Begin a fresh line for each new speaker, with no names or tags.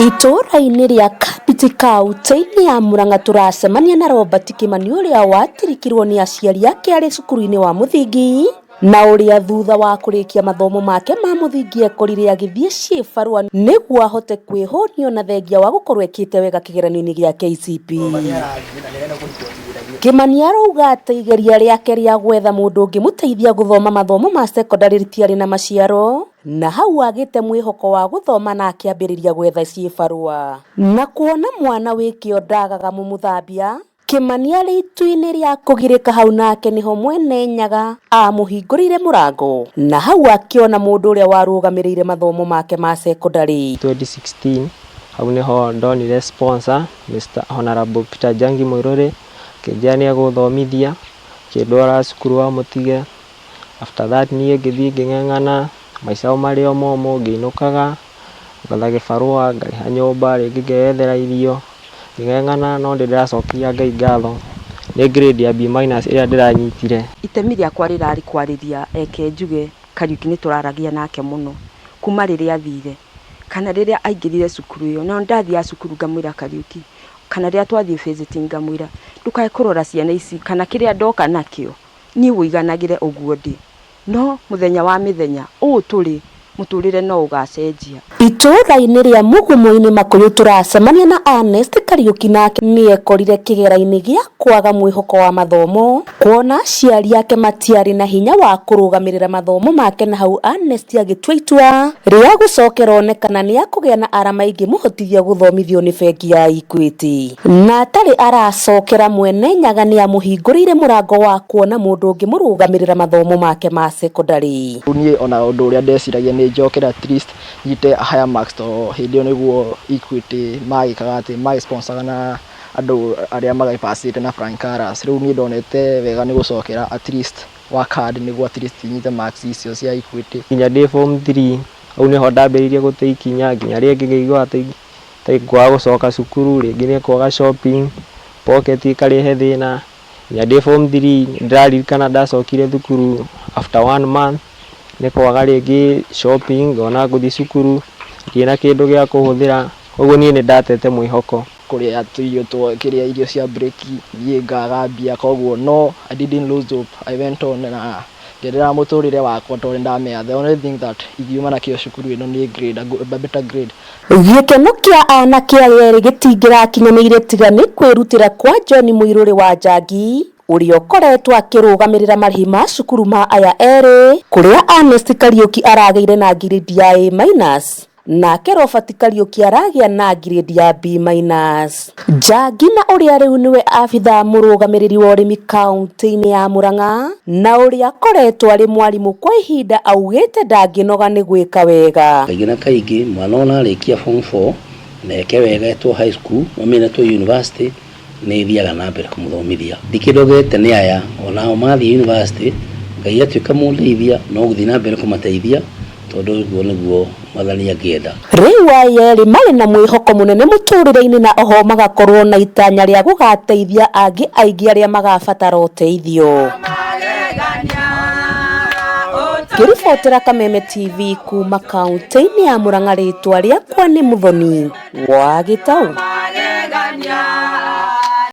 Itũra-inĩ rĩa Kapiti kaunti-inĩ ya Murang'a turacemania na Robert Kimani ũrĩa watirikirwo nĩ aciari ake arĩ cukuru-inĩ wa mũthingi na ũrĩa thutha wa kũrĩkia mathomo make ma mũthingi ekorire agĩthiĩ ciĩbarua nĩguo ahote kwĩhũnio na thengia wa gũkorwo ekĩte wega kĩgeranio-inĩ gĩa KCPE. Kimani arauga atĩ igeria rĩake rĩa gwetha mũndũ ũngĩmũteithia gũthoma mathomo ma secondary rĩtiarĩ na maciaro, na hau agĩte mwĩhoko wa gũthoma na akĩambĩrĩria gwetha ciĩbarua. Na kuona mwana wĩkĩo ndagaga mũmũthambia, Kimani arĩ itu-inĩ rĩa kũgirĩka hau nake nĩho mwene Nyaga amũhingũrĩire mũrango, na hau akĩona mũndũ ũrĩa warũgamĩrĩire mathomo make ma secondary.
2016 hau nĩho ndonire sponsor Mr. Honorable Peter Jangi Mũirũrĩ kĩnjia nĩ agũthomithia kĩndwara cukuru wa Mũtige. After that niĩ ngĩthiĩ ngĩng'eng'ana maica marĩ o momũ, ngĩinũkaga ngatha gĩbarũa ngaiha nyũmba rĩngĩ ngeyethera irio ngĩng'eng'ana, no ndĩracokia Ngai ngatho nĩ grade ya B- ĩrĩa ndĩranyitire.
Itemi rĩakwa rĩrarĩ kwarĩria eke njuge Kariuki nĩ tũraragia nake mũno kuma rĩrĩa athire kana rĩrĩa aingĩrire cukuru ĩyo. No ndathiaga cukuru ngamwĩra Kariuki, kana rĩrĩa twathiĩ visiting ngamwĩra ndũkae kũrora ciana ici kana kĩrĩa ndoka nakĩo niĩ ũiganagĩre ũguo ndĩ, no mũthenya wa mĩthenya ũũ tũrĩ mũtũrĩre no ũgacenjia.
Itũra-inĩ rĩa Mugumo-inĩ Makuyu turacemania na Ernest Kariuki nake nĩ ekorire kĩgeranio gĩa kwaga mwĩhoko wa mathomo, kuona aciari ake matiarĩ na hinya wa kũrũgamĩrĩra mathomo make, na hau Ernest agĩtua itua rĩa gũcokera onekana nĩ akũgĩa na arama ingĩmũhotithia gũthomithio nĩ bengi ya Equity. Na atarĩ aracokera mwene Nyaga nĩ amũhingũrĩire mũrango wa kuona mũndũ ũngĩmũrũgamĩrĩra mathomo make ma secondary.
Niĩ ona ũndũ ũrĩa ndeciragia nĩ njokera at least nyite higher marks to hĩndĩ ĩyo nĩguo Equity magĩkaga atĩ magĩsponsaga na andũ arĩa magĩpacĩte na flying colours. Rĩu niĩ ndonete wega nĩ gũcokera at least work hard nĩguo at least nyite marks icio cia Equity.
Nginya ndĩ form 3 hau nĩho ndambĩrĩirie gũte ikinya, nginya rĩngĩ ngĩigua atĩ kwaga gũcoka cukuru, rĩngĩ nĩ kwaga shopping, pocket ĩkarĩhe thĩna. Nginya ndĩ form 3 ndĩraririkana ndacokire thukuru after 1 month nĩ kwaga rĩngĩ shopping, ngona ngũthiĩ cukuru ndirĩ na kĩndũ gĩa kũhũthĩra, koguo niĩ nĩ ndatete mwĩhoko.
Kũrĩa irio kĩrĩa irio cia break niĩ ngaga mbia, koguo no I didn't lose hope, I went on na nderera mũtũrĩre wakwa tondũ ndamenya the only thing that ithiuma nakĩo cukuru ĩno nĩ grade, a better grade.
Gĩkeno kĩa anake erĩ gĩtingĩrakinyanĩire tiga nĩ kwĩrutĩra kwa John Mũirũrĩ wa Njangi ũrĩa ũkoretwo akĩrũgamĩrĩra marĩhi ma cukuru ma aya erĩ, kũrĩa Ernest Kariuki aragĩire na grade ya A-, nake Robert Kariuki aragĩa na grade ya B-. Njangi na ũrĩa rĩu nĩwe abitha mũrũgamĩrĩri wa ũrĩmi kaunti-inĩ ya Murang'a na ũrĩa akoretwo arĩ mwarimũ kwa ihinda augĩte ndangĩnoga nĩ gwĩka wega.
Kaingĩ na kaingĩ mwana ona arĩkia form 4 na eke wega etwo high school omena to university nĩ thiaga na mbere kũmũthomithia. Ndikĩrogete nĩ aya onao mathiĩ university Ngai atuĩka mũndeithia no gũthiĩ na mbere kũmateithia tondũ ũguo nĩguo Mwathani angĩenda.
Rĩu aya erĩ marĩ na mwĩhoko mũnene mũtũrĩre-inĩ na oho magakorwo na itanya rĩa gũgateithia angĩ aingĩ arĩa magabatara ũteithio. Ngĩribotera Kameme TV kuma kaunti-inĩ ya Murang'a, rĩtwa rĩakwa nĩ Muthoni wa Gĩtaũ.